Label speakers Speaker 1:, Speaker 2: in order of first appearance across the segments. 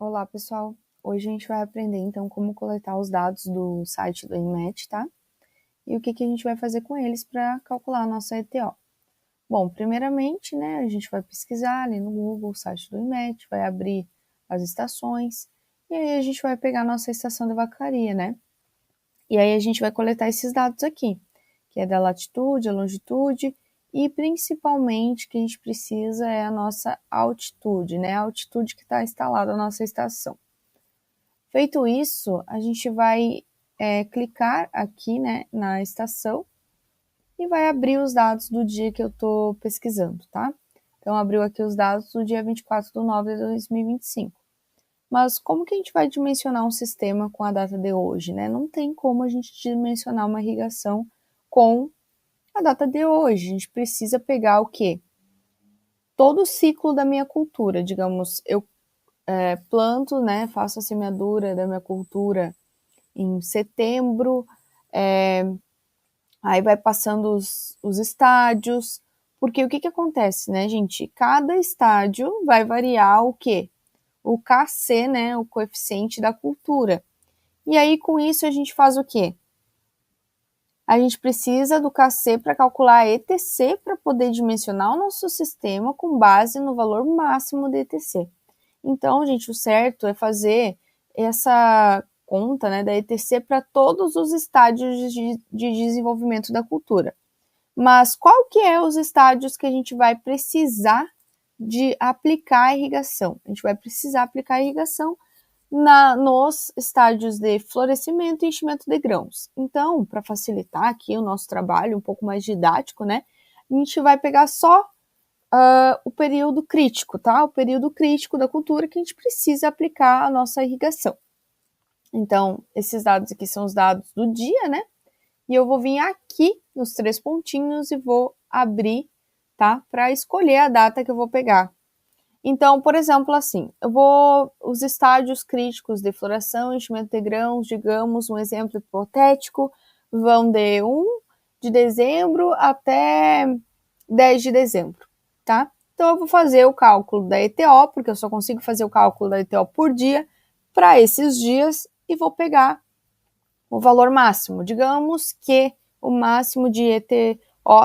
Speaker 1: Olá, pessoal! Hoje a gente vai aprender, então, como coletar os dados do site do INMET, tá? E o que a gente vai fazer com eles para calcular a nossa ETO. Bom, primeiramente, né, a gente vai pesquisar ali no Google o site do INMET, vai abrir as estações, e aí a gente vai pegar a nossa estação de vacaria, né? E aí a gente vai coletar esses dados aqui, que é da latitude, a longitude, e principalmente o que a gente precisa é a nossa altitude, né? A altitude que está instalada na nossa estação. Feito isso, a gente vai clicar aqui, né, na estação e vai abrir os dados do dia que eu estou pesquisando, tá? Então, abriu aqui os dados do dia 24/9/2025. Mas como que a gente vai dimensionar um sistema com a data de hoje, né? Não tem como a gente dimensionar uma irrigação com a data de hoje. A gente precisa pegar o quê? Todo o ciclo da minha cultura. Digamos, eu planto, né, faço a semeadura da minha cultura em setembro, aí vai passando os estádios, porque o que acontece, né, gente? Cada estádio vai variar o quê? O KC, né, o coeficiente da cultura. E aí, com isso, a gente faz o quê? A gente precisa do KC para calcular a ETC para poder dimensionar o nosso sistema com base no valor máximo de ETC. Então, gente, o certo é fazer essa conta, né, da ETC para todos os estádios de desenvolvimento da cultura. Mas qual que é os estádios que a gente vai precisar de aplicar a irrigação? A gente vai precisar aplicar a irrigação nos estádios de florescimento e enchimento de grãos. Então, para facilitar aqui o nosso trabalho, um pouco mais didático, né, a gente vai pegar só o período crítico, tá? O período crítico da cultura que a gente precisa aplicar a nossa irrigação. Então, esses dados aqui são os dados do dia, né? E eu vou vir aqui nos 3 pontinhos e vou abrir, tá? Para escolher a data que eu vou pegar. Então, por exemplo, assim, os estádios críticos de floração e enchimento de grãos, digamos, um exemplo hipotético, vão de 1 de dezembro até 10 de dezembro, tá? Então, eu vou fazer o cálculo da ETO, porque eu só consigo fazer o cálculo da ETO por dia, para esses dias, e vou pegar o valor máximo. Digamos que o máximo de ETO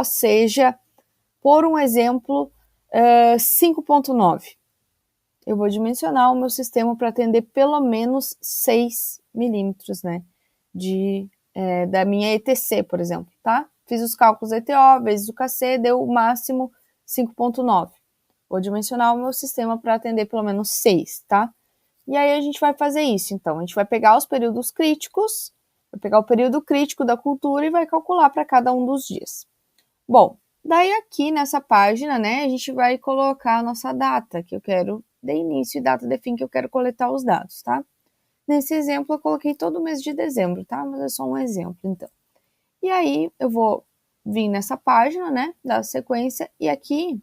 Speaker 1: seja, por um exemplo, 5,9. Eu vou dimensionar o meu sistema para atender pelo menos 6 milímetros, né, da minha ETC, por exemplo, tá? Fiz os cálculos ETO vezes o KC, deu o máximo 5,9. Vou dimensionar o meu sistema para atender pelo menos 6, tá? E aí a gente vai fazer isso, então. A gente vai pegar os períodos críticos, vai pegar o período crítico da cultura e vai calcular para cada um dos dias. Bom, daí aqui nessa página, né, a gente vai colocar a nossa data, que eu quero de início e data de fim que eu quero coletar os dados, tá? Nesse exemplo eu coloquei todo o mês de dezembro, tá? Mas é só um exemplo, então. E aí eu vou vir nessa página, né, da sequência, e aqui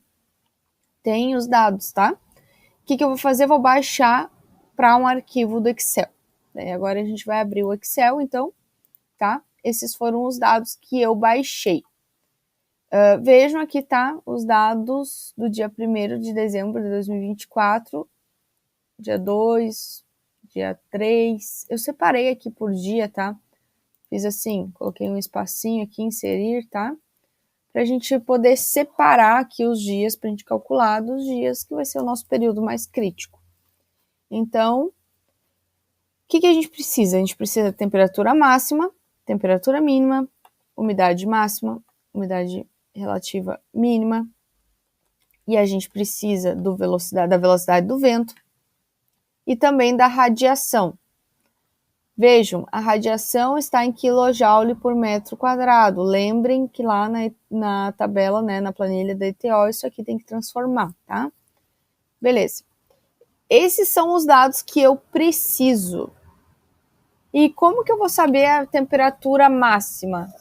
Speaker 1: tem os dados, tá? O que eu vou fazer? Eu vou baixar para um arquivo do Excel. Daí agora a gente vai abrir o Excel, então, tá? Esses foram os dados que eu baixei. Vejam aqui, tá? Os dados do dia 1º de dezembro de 2024, dia 2, dia 3. Eu separei aqui por dia, tá? Fiz assim, coloquei um espacinho aqui, inserir, tá? Pra gente poder separar aqui os dias, pra gente calcular dos dias que vai ser o nosso período mais crítico. Então, o que a gente precisa? A gente precisa de temperatura máxima, temperatura mínima, umidade máxima, umidade relativa mínima, e a gente precisa da velocidade do vento e também da radiação. Vejam, a radiação está em kJ por metro quadrado. Lembrem que lá na tabela, né, na planilha da ETO, isso aqui tem que transformar, tá? Beleza. Esses são os dados que eu preciso. E como que eu vou saber a temperatura máxima?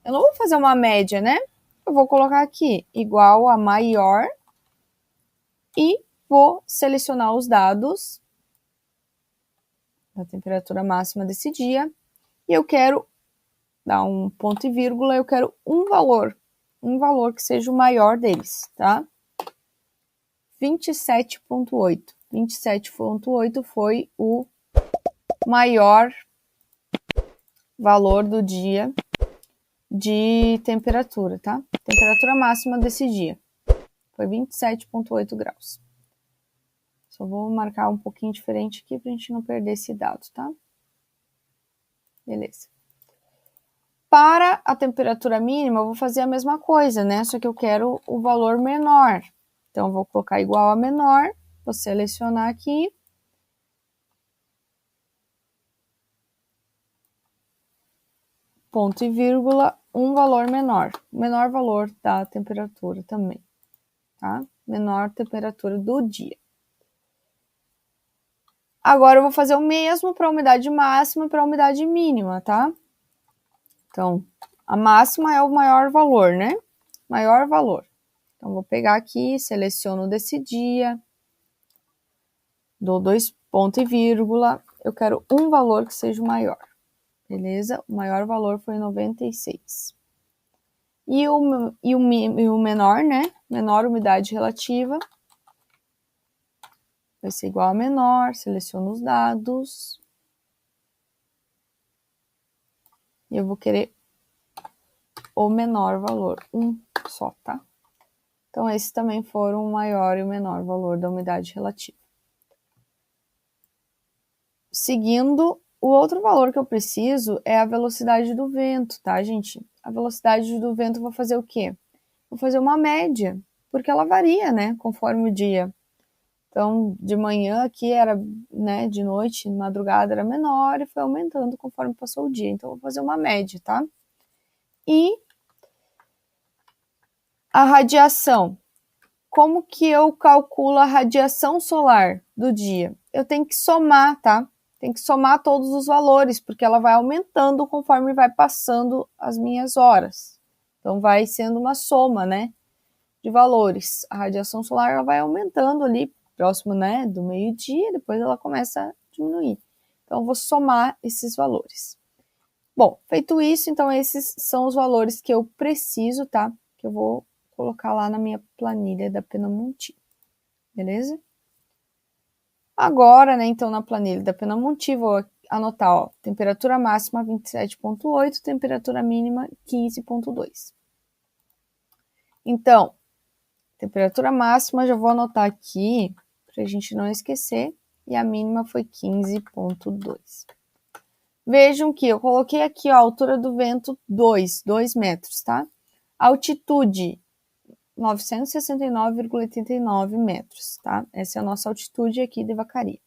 Speaker 1: Eu não vou fazer uma média, né? Eu vou colocar aqui igual a maior e vou selecionar os dados da temperatura máxima desse dia e eu quero dar um ponto e vírgula, eu quero um valor que seja o maior deles, tá? 27,8. 27,8 foi o maior valor do dia de temperatura, tá? Temperatura máxima desse dia foi 27,8 graus. Só vou marcar um pouquinho diferente aqui pra gente não perder esse dado, tá? Beleza. Para a temperatura mínima, eu vou fazer a mesma coisa, né? Só que eu quero o valor menor. Então, eu vou colocar igual a menor, vou selecionar aqui. Ponto e vírgula, um valor menor. Menor valor da temperatura também, tá? Menor temperatura do dia. Agora, eu vou fazer o mesmo para a umidade máxima e para a umidade mínima, tá? Então, a máxima é o maior valor, né? Maior valor. Então, vou pegar aqui, seleciono desse dia, dou 2 ponto e vírgula, eu quero um valor que seja o maior, beleza? O maior valor foi 96. E o menor, né? Menor umidade relativa vai ser igual a menor, seleciono os dados. E eu vou querer o menor valor, um só, tá? Então, esses também foram o maior e o menor valor da umidade relativa. Seguindo, o outro valor que eu preciso é a velocidade do vento, tá, gente? A velocidade do vento eu vou fazer o quê? Vou fazer uma média, porque ela varia, né, conforme o dia. Então, de manhã aqui era, né, de noite, de madrugada era menor e foi aumentando conforme passou o dia. Então, eu vou fazer uma média, tá? E a radiação. Como que eu calculo a radiação solar do dia? Eu tenho que somar, tá? Tem que somar todos os valores, porque ela vai aumentando conforme vai passando as minhas horas. Então, vai sendo uma soma, né, de valores. A radiação solar ela vai aumentando ali, próximo, né, do meio-dia, depois ela começa a diminuir. Então, eu vou somar esses valores. Bom, feito isso, então esses são os valores que eu preciso, tá? Que eu vou colocar lá na minha planilha da Penamonti, beleza? Agora, né, então na planilha da Penamonti, vou anotar, ó, temperatura máxima 27,8, temperatura mínima 15,2. Então, temperatura máxima já vou anotar aqui, pra gente não esquecer, e a mínima foi 15,2. Vejam que eu coloquei aqui ó, a altura do vento 2 metros, tá? Altitude 969,89 metros, tá? Essa é a nossa altitude aqui de Vacaria.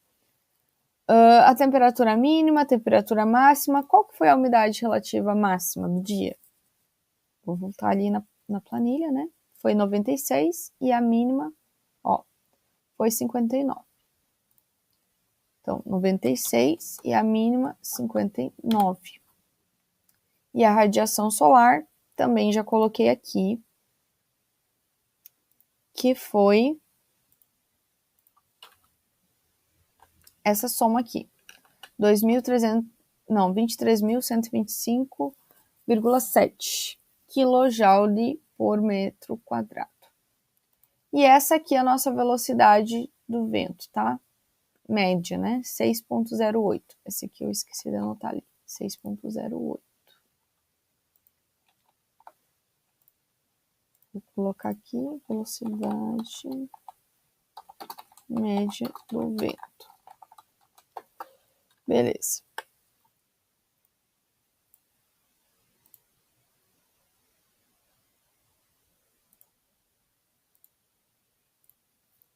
Speaker 1: A temperatura mínima, a temperatura máxima, qual que foi a umidade relativa máxima do dia? Vou voltar ali na planilha, né? Foi 96 e a mínima, ó, foi 59. Então, 96 e a mínima 59. E a radiação solar, também já coloquei aqui, que foi essa soma aqui. 23.125,7 kJ por metro quadrado. E essa aqui é a nossa velocidade do vento, tá? Média, né? 6,08. Esse aqui eu esqueci de anotar ali. 6,08. Vou colocar aqui velocidade média do vento. Beleza.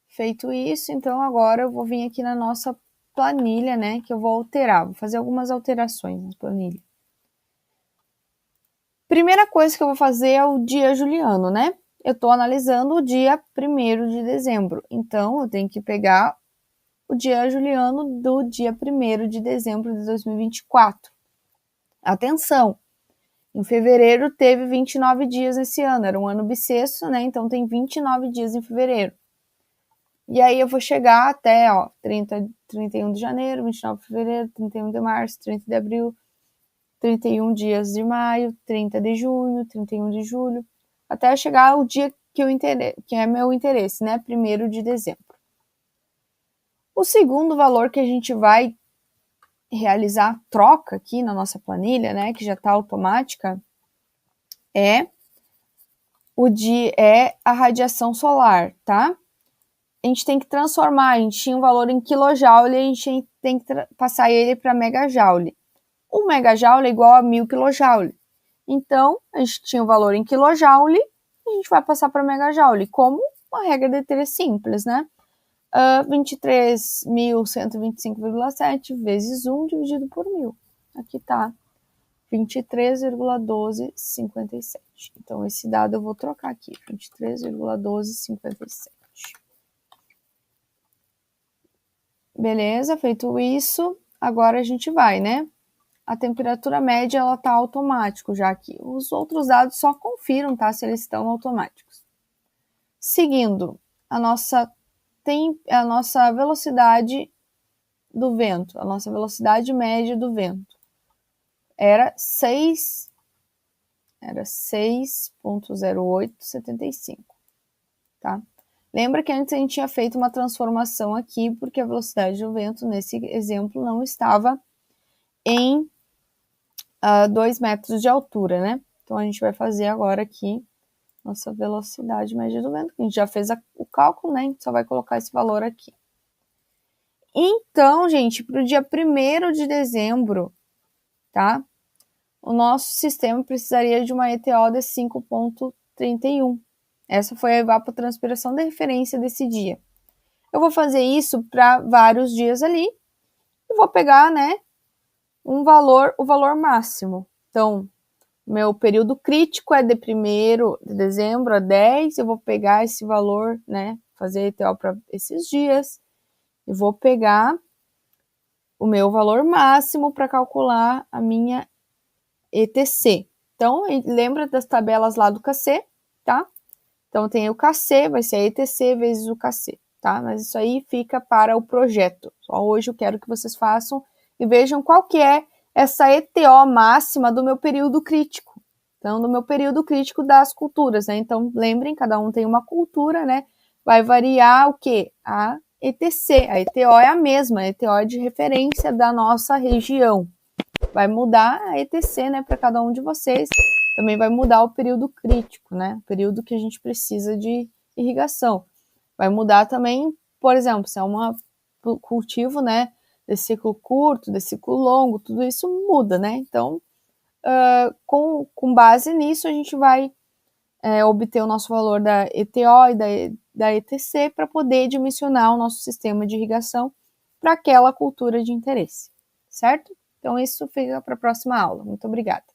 Speaker 1: Feito isso, então agora eu vou vir aqui na nossa planilha, né, que eu vou alterar, vou fazer algumas alterações na planilha. Primeira coisa que eu vou fazer é o dia juliano, né? Eu estou analisando o dia 1º de dezembro, então eu tenho que pegar o dia juliano do dia 1º de dezembro de 2024. Atenção! Em fevereiro teve 29 dias esse ano, era um ano bissexto, né? Então tem 29 dias em fevereiro. E aí eu vou chegar até, ó, 31 de janeiro, 29 de fevereiro, 31 de março, 30 de abril, 31 dias de maio, 30 de junho, 31 de julho, até chegar o dia que é meu interesse, né? 1º de dezembro. O segundo valor que a gente vai realizar a troca aqui na nossa planilha, né, que já está automática, é a radiação solar, tá? A gente tem que transformar, a gente tinha um valor em kilojoule, a gente tem que passar ele para megajoule. 1 megajoule é igual a 1000 kJ. Então, a gente tinha o valor em kilojoule, a gente vai passar para megajoule, como uma regra de 3 simples, né? 23.125,7 vezes 1 dividido por 1000. Aqui está 23,1257. Então, esse dado eu vou trocar aqui, 23,1257. Beleza, feito isso, agora a gente vai, né? A temperatura média, ela tá automático já aqui. Os outros dados só confiram, tá? Se eles estão automáticos. Seguindo, a nossa velocidade do vento, a nossa velocidade média do vento era 6,0875, tá? Lembra que antes a gente tinha feito uma transformação aqui, porque a velocidade do vento, nesse exemplo, não estava em 2 metros de altura, né? Então, a gente vai fazer agora aqui nossa velocidade média do vento. A gente já fez o cálculo, né? A gente só vai colocar esse valor aqui. Então, gente, para o dia 1º de dezembro, tá? O nosso sistema precisaria de uma ETO de 5,31. Essa foi a evapotranspiração de referência desse dia. Eu vou fazer isso para vários dias ali e vou pegar, né, o valor máximo. Então, meu período crítico é de 1º de dezembro a 10, eu vou pegar esse valor, né, fazer ETO para esses dias, e vou pegar o meu valor máximo para calcular a minha ETC. Então, lembra das tabelas lá do KC, tá? Então, tem o KC, vai ser a ETC vezes o KC, tá? Mas isso aí fica para o projeto. Só hoje eu quero que vocês façam e vejam qual que é essa ETO máxima do meu período crítico. Então, do meu período crítico das culturas, né? Então, lembrem, cada um tem uma cultura, né? Vai variar o quê? A ETC. A ETO é a mesma, a ETO é de referência da nossa região. Vai mudar a ETC, né, para cada um de vocês. Também vai mudar o período crítico, né? O período que a gente precisa de irrigação. Vai mudar também, por exemplo, se é um cultivo, né, de ciclo curto, de ciclo longo, tudo isso muda, né? Então, com base nisso, a gente vai obter o nosso valor da ETO e da ETC para poder dimensionar o nosso sistema de irrigação para aquela cultura de interesse, certo? Então, isso fica para a próxima aula. Muito obrigada.